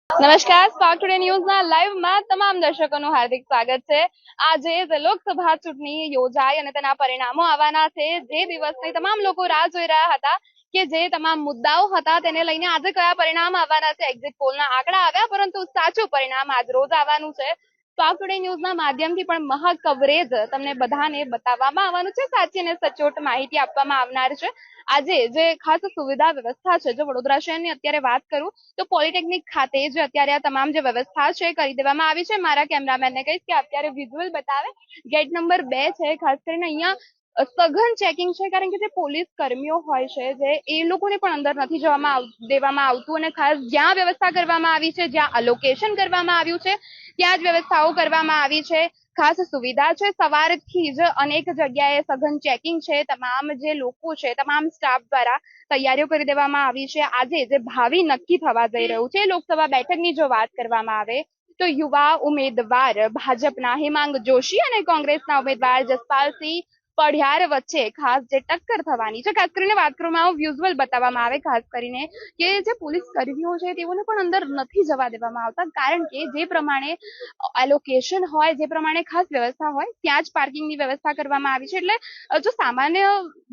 નમસ્કાર, spark today ન્યૂઝના લાઈવમાં તમામ દર્શકોનું હાર્દિક સ્વાગત છે। આજે લોકસભા ચૂંટણી યોજાઈ અને તેના પરિણામો આવવાના છે। જે દિવસની તમામ લોકો રાહ જોઈ રહ્યા હતા કે જે તમામ મુદ્દાઓ હતા તેને લઈને આજે કયા પરિણામ આવવાના છે। એક્ઝિટ પોલના આંકડા આવ્યા, પરંતુ સાચું પરિણામ આજ રોજ આવવાનું છે। સ્પાર્ક ટુડે ન્યૂઝના માધ્યમથી પણ મહા કવરેજ તમને બધાને બતાવવામાં આવવાનું છે, સાચી અને સચોટ માહિતી આપવામાં આવનાર છે। આજે જે ખાસ સુવિધા વ્યવસ્થા છે, જો વડોદરા શહેરની અત્યારે વાત કરું તો પોલિટેકનિક ખાતે જે અત્યારે આ તમામ જે વ્યવસ્થા છે કરી દેવામાં આવી છે। મારા કેમેરામેનને કહીશ કે અત્યારે વિઝ્યુઅલ બતાવે। ગેટ નંબર 2 છે, ખાસ કરીને અહીંયા સઘન ચેકિંગ છે, કારણ કે જે પોલીસ કર્મીઓ હોય છે જે એ લોકોને પણ અંદર નથી દેવામાં આવતું, અને ખાસ જ્યાં વ્યવસ્થા કરવામાં આવી છે, જ્યાં અલોકેશન કરવામાં આવ્યું છે ત્યાં જ વ્યવસ્થાઓ કરવામાં આવી છે। ખાસ સુવિધા છે, સવારથી જ અનેક જગ્યાએ સઘન ચેકિંગ છે, તમામ જે લોકો છે તમામ સ્ટાફ દ્વારા તૈયારીઓ કરી દેવામાં આવી છે। આજે જે ભાવિ નક્કી થવા જઈ રહ્યું છે લોકસભા બેઠકની જો વાત કરવામાં આવે તો યુવા ઉમેદવાર ભાજપના હેમાંગ જોશી અને કોંગ્રેસના ઉમેદવાર જસપાલસિંહ પઢિયાર વચ્ચે ખાસ જે ટક્કર થવાની છે, ખાસ કરીને વાત કરવામાં વિઝ્યુઅલ બતાવવામાં આવે, ખાસ કરીને કે જે પોલીસ કર્મીઓ છે તેઓને પણ અંદર નથી જવા દેવામાં આવતા, કારણ કે જે પ્રમાણે એલોકેશન હોય, જે પ્રમાણે ખાસ વ્યવસ્થા હોય ત્યાં જ પાર્કિંગની વ્યવસ્થા કરવામાં આવી છે। એટલે જો સામાન્ય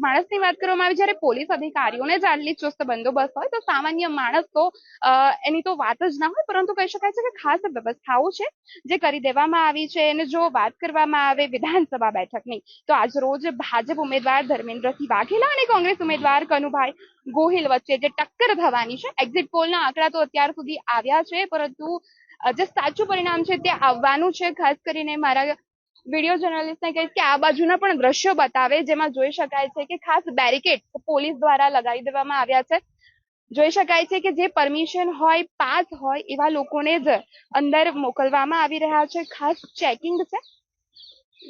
માણસની વાત કરવામાં આવે, જ્યારે પોલીસ અધિકારીઓને જ આટલી ચુસ્ત બંદોબસ્ત હોય તો સામાન્ય માણસ તો એની તો વાત જ ના હોય, પરંતુ કહી શકાય છે કે ખાસ વ્યવસ્થાઓ છે જે કરી દેવામાં આવી છે। અને જો વાત કરવામાં આવે વિધાનસભા બેઠકની તો આજ રોજ ભાજપ ઉમેદવાર ધર્મેન્દ્રસિંહ વાઘેલા અને કોંગ્રેસ ઉમેદવાર કનુભાઈ ગોહિલ વચ્ચે જે ટક્કર થવાની છે। એક્ઝિટ પોલના આંકડા તો અત્યાર સુધી આવ્યા છે, પરંતુ જે સાચું પરિણામ છે તે આવવાનું છે। ખાસ કરીને મારા વિડીયો જર્નલિસ્ટને કહીશ કે આ બાજુના પણ દ્રશ્યો બતાવે, જેમાં જોઈ શકાય છે કે ખાસ બેરિકેડ પોલીસ દ્વારા લગાવી દેવામાં આવ્યા છે। જોઈ શકાય છે કે જે પરમિશન હોય, પાસ હોય એવા લોકોને જ અંદર મોકલવામાં આવી રહ્યા છે। ખાસ ચેકિંગ છે,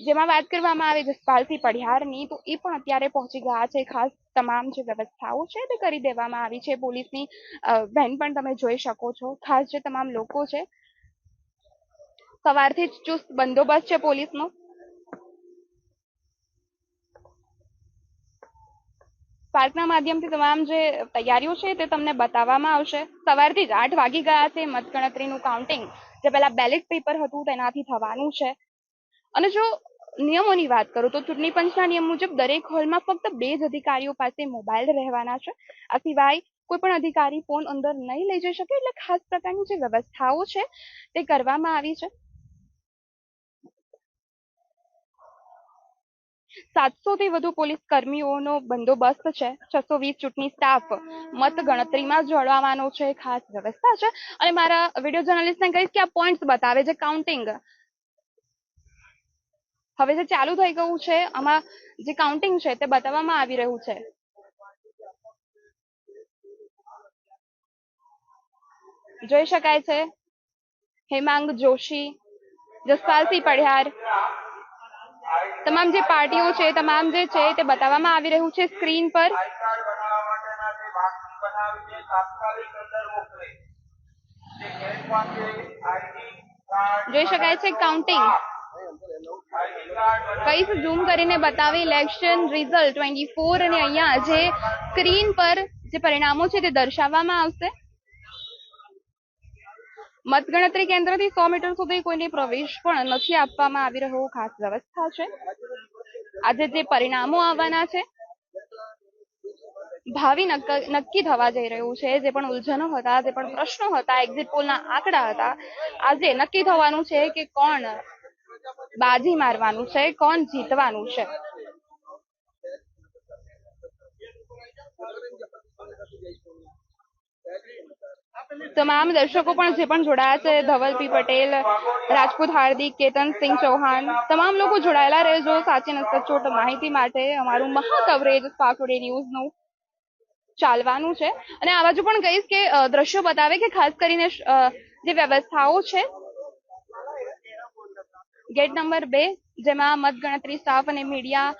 જેમાં વાત કરવામાં આવે જસપાલસિંહ પઢિયારની તો એ પણ અત્યારે પહોંચી ગયા છે। ખાસ તમામ જે વ્યવસ્થાઓ છે તે કરી દેવામાં આવી છે। પોલીસની વેન પણ તમે જોઈ શકો છો। ખાસ જે તમામ લોકો છે, સવારથી જ ચુસ્ત બંદોબસ્ત છે પોલીસનો। સ્પાર્કના માધ્યમથી તમામ જે તૈયારીઓ છે તે તમને બતાવવામાં આવશે। સવારથી જ 8 વાગી ગયા છે। મતગણતરીનું કાઉન્ટિંગ જે પેલા બેલેટ પેપર હતું તેનાથી થવાનું છે। અને જો નિયમોની વાત કરું તો ચૂંટણી પંચના નિયમ મુજબ દરેક હોલમાં ફક્ત 2 જ અધિકારીઓ પાસે મોબાઈલ રહેવાના છે। આ સિવાય કોઈ પણ અધિકારી ફોન અંદર નહીં લઈ જઈ શકે, એટલે ખાસ પ્રકારની જે વ્યવસ્થાઓ છે તે કરવામાં આવી છે। 700 થી વધુ પોલીસ કર્મીઓનો બંદોબસ્ત છે। 620 ચૂંટણી સ્ટાફ મત ગણતરીમાં જોડવાનો છે। ખાસ વ્યવસ્થા છે। અને મારા વિડીયો જર્નલિસ્ટને કહીશ કે આ પોઈન્ટ્સ બતાવે છે કાઉન્ટિંગ હવે જે ચાલુ થઈ ગયું છે, આમાં જે કાઉન્ટિંગ છે તે બતાવવામાં આવી રહ્યું છે। જોઈ શકાય છે હેમાંગ જોશી, જસપાલસિંહ પઢિયાર, તમામ જે પાર્ટીઓ છે, તમામ જે છે તે બતાવવામાં આવી રહ્યું છે સ્ક્રીન પર। જોઈ શકાય છે કાઉન્ટિંગ, કઈશ ઝૂમ કરીને બતાવે ઇલેક્શન રિઝલ્ટ 24, અને અહીંયા જે સ્ક્રીન પર જે પરિણામો છે તે દર્શાવવામાં આવશે। મતગણતરી કેન્દ્રથી 100 મીટર સુધી કોઈને પ્રવેશ પણ નથી આપવામાં આવી રહ્યો। ખાસ વ્યવસ્થા છે। આજે જે પરિણામો આવવાના છે, ભાવિ નક્કી થવા જઈ રહ્યું છે। જે પણ ઉલઝનો હતા, જે પણ પ્રશ્નો હતા, એક્ઝિટ પોલના આંકડા હતા, આજે નક્કી થવાનું છે કે કોણ બાજી મારવાનું છે, કોણ જીતવાનું છે। તમામ દર્શકો પણ જે પણ જોડાયા છે, ધવલ પી પટેલ, રાજપૂત હાર્દિક, કેતનસિંહ ચૌહાણ, તમામ લોકો જોડાયેલા રહેજો સાચી અને સચોટ માહિતી માટે। અમારું મહા કવરેજ સ્પાર્ક ટુડે ન્યૂઝનું ચાલવાનું છે। અને આ બાજુ પણ કહીશ કે દ્રશ્યો બતાવે કે ખાસ કરીને જે વ્યવસ્થાઓ છે, ગેટ નંબર 2 જેમાં મતગણતરી સ્ટાફ અને મીડિયા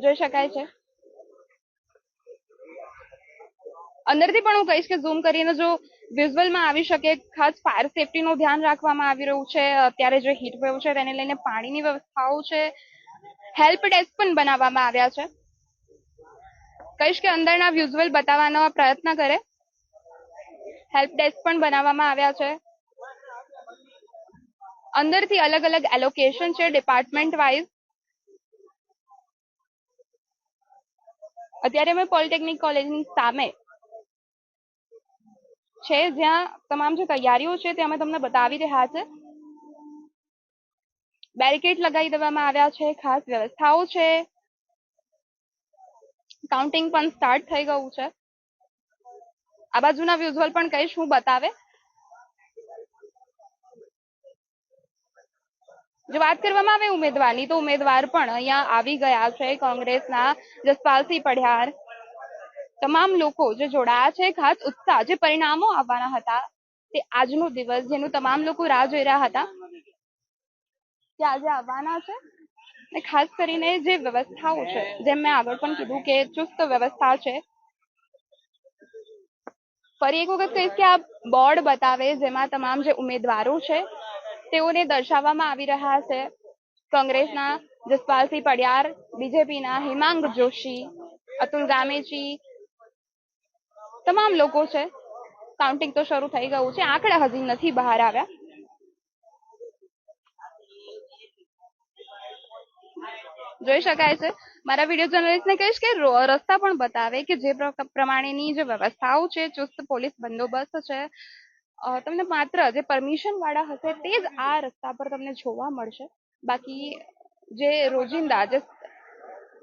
જોઈ શકાય છે। અંદરથી પણ હું કહીશ કે ઝૂમ કરીને જો વિઝ્યુઅલમાં આવી શકે। ખાસ ફાયર સેફટીનું ધ્યાન રાખવામાં આવી રહ્યું છે। અત્યારે જે હીટ વેવ છે તેને લઈને પાણીની વ્યવસ્થાઓ છે, હેલ્પ ડેસ્ક પણ બનાવવામાં આવ્યા છે। કહીશ કે અંદરના વિઝ્યુઅલ બતાવવાનો પ્રયત્ન કરે। હેલ્પ ડેસ્ક પણ બનાવવામાં આવ્યા છે. અંદરથી અલગ અલગ એલોકેશન છે ડિપાર્ટમેન્ટ વાઇઝ. અત્યારે અમે પોલિટેકનિક કોલેજની સામે છે, જ્યાં તમામ જે તૈયારીઓ છે તે અમે તમને બતાવી રહ્યા છે. બેરિકેડ લગાવી દેવામાં આવ્યા છે, ખાસ વ્યવસ્થાઓ છે. કાઉન્ટિંગ પણ સ્ટાર્ટ થઈ ગયું છે. આ બાજુના વિઝ્યુઅલ પણ કહીશ હું બતાવે. જો વાત કરવામાં આવે ઉમેદવારની, તો ઉમેદવાર પણ અહીંયા આવી ગયા છે. કોંગ્રેસના જસપાલસિંહ પઢિયાર, તમામ લોકો જે જોડાયા છે. ખાસ ઉત્સાહ, જે પરિણામો આવવાના હતા તે આજનો દિવસ જેનું તમામ લોકો રાહ જોઈ રહ્યા હતા તે આજે આવવાના છે. અને ખાસ કરીને જે વ્યવસ્થાઓ છે, જેમ મેં આગળ પણ કીધું કે ચુસ્ત વ્યવસ્થા છે. ફરી એક વખત કહીશ કે આ બોર્ડ બતાવે જેમાં તમામ જે ઉમેદવારો છે તેઓને દર્શાવવામાં આવી રહ્યા છે. કોંગ્રેસના જસપાલસિંહ પઢિયાર, બીજેપીના હેમાંગ જોશી, અતુલ ગામેચી, તમામ લોકો છે. કાઉન્ટિંગ તો શરૂ થઈ ગયું છે, આંકડા હજી નથી બહાર આવ્યા. જોઈ શકાય છે. મારા વિડીયો જર્નલિસ્ટને કહીશ કે રસ્તા પણ બતાવે કે જે પ્રમાણેની જે વ્યવસ્થાઓ છે, ચુસ્ત પોલીસ બંદોબસ્ત છે. તમને માત્ર જે પરમિશન વાળા હશે તે જ આ રસ્તા પર તમને જોવા મળશે. બાકી જે રોજિંદા જે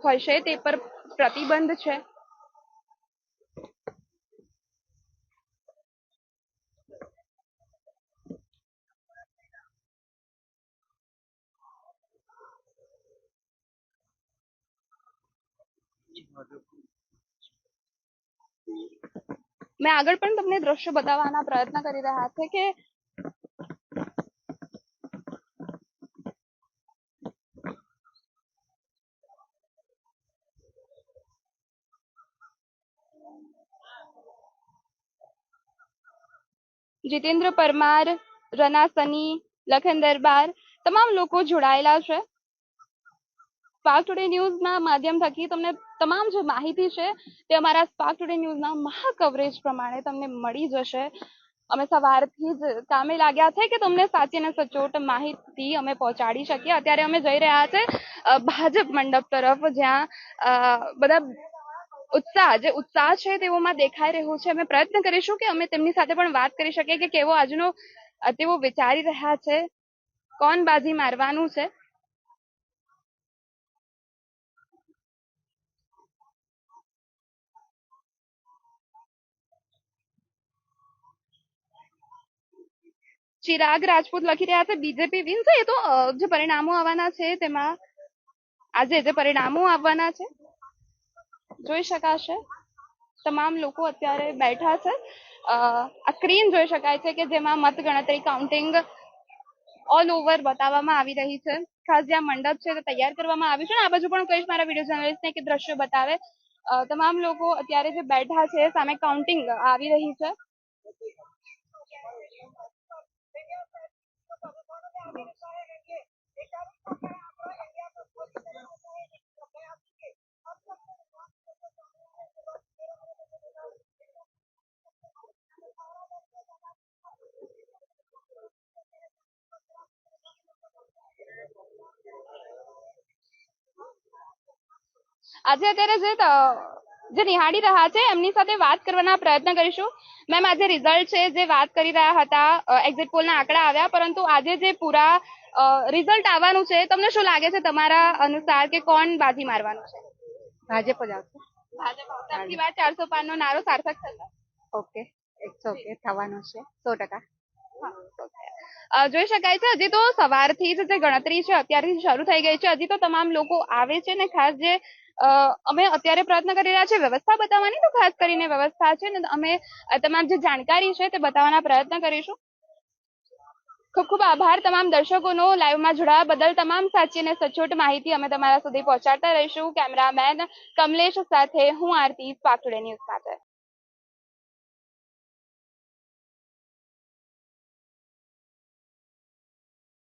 હશે તે પર પ્રતિબંધ છે. મેં આગળ પણ તમને દ્રશ્યો બતાવવાના પ્રયત્ન કરી રહ્યા છે કે જીતેન્દ્ર પરમાર, રના સની, લખન દરબાર, તમામ લોકો જોડાયેલા છે. સ્પાર્ક ટુડે ન્યૂઝના માધ્યમ થકી તમને તમામ જે માહિતી છે તે અમારા સ્પાર્ક ટુડે ન્યૂઝના મહા કવરેજ પ્રમાણે તમને મળી જશે. અમે સવારથી જ કામે લાગ્યા છે કે તમને સાચી અને સચોટ માહિતી અમે પહોંચાડી શકીએ. અત્યારે અમે જઈ રહ્યા છે ભાજપ મંડપ તરફ, જ્યાં બધા ઉત્સાહ છે તેઓમાં દેખાઈ રહ્યો છે. અમે પ્રયત્ન કરીશું કે અમે તેમની સાથે પણ વાત કરી શકીએ કે કેવો આજનો તેઓ વિચારી રહ્યા છે, કોણ બાજી મારવાનું છે. ચિરાગ રાજપૂત લખી રહ્યા છે બીજેપી વિન. એ તો જે પરિણામો આવવાના છે તેમાં આજે જે પરિણામો આવવાના છે જોઈ શકાશે. તમામ લોકો અત્યારે બેઠા છે. આ સ્ક્રીન જોઈ શકાય છે કે જેમાં મતગણતરી કાઉન્ટિંગ ઓલ ઓવર બતાવવામાં આવી રહી છે. ખાસ જ્યાં મંડપ છે તે તૈયાર કરવામાં આવ્યું છે. આ બાજુ પણ કહીશ મારા વિડીયો જર્નલિસ્ટને કે દ્રશ્યો બતાવે. તમામ લોકો અત્યારે જે બેઠા છે, સામે કાઉન્ટિંગ આવી રહી છે. આજે અત્યારે જે નિહાળી રહ્યા છે એમની સાથે વાત કરવાના પ્રયત્ન કરીશું. મેમ, આજે રિઝલ્ટ છે જે વાત કરી રહ્યા હતા, એક્ઝિટ પોલના આંકડા આવ્યા, પરંતુ આજે જે પૂરા રિઝલ્ટ આવવાનું છે, તમને શું લાગે છે તમારા અનુસાર કે કોણ બાજી મારવાનું છે? ભાજપ જ આવશે. ભાજપ આવશે. આપની વાત 405 નો નારો સાર્થક થશે. ઓકે, ઓકે થવાનું છે 100%. જોઈ શકાય છે હજી તો સવારથી જ જે ગણતરી છે અત્યારથી શરૂ થઈ ગઈ છે. હજી તો તમામ લોકો આવે છે ને ખાસ જે અમે અત્યારે પ્રયત્ન કરી રહ્યા છીએ વ્યવસ્થા બતાવવાની, તો ખાસ કરીને વ્યવસ્થા છે ને અમે તમામ જે જાણકારી છે તે બતાવવાના પ્રયત્ન કરીશું. ખૂબ ખૂબ આભાર તમામ દર્શકોનો લાઈવમાં જોડાવા બદલ. તમામ સાચી અને સચોટ માહિતી અમે તમારા સુધી પહોંચાડતા રહીશું. કેમેરામેન કમલેશ સાથે હું આરતી, સ્પાર્ક ટુડે ન્યૂઝ સાથે.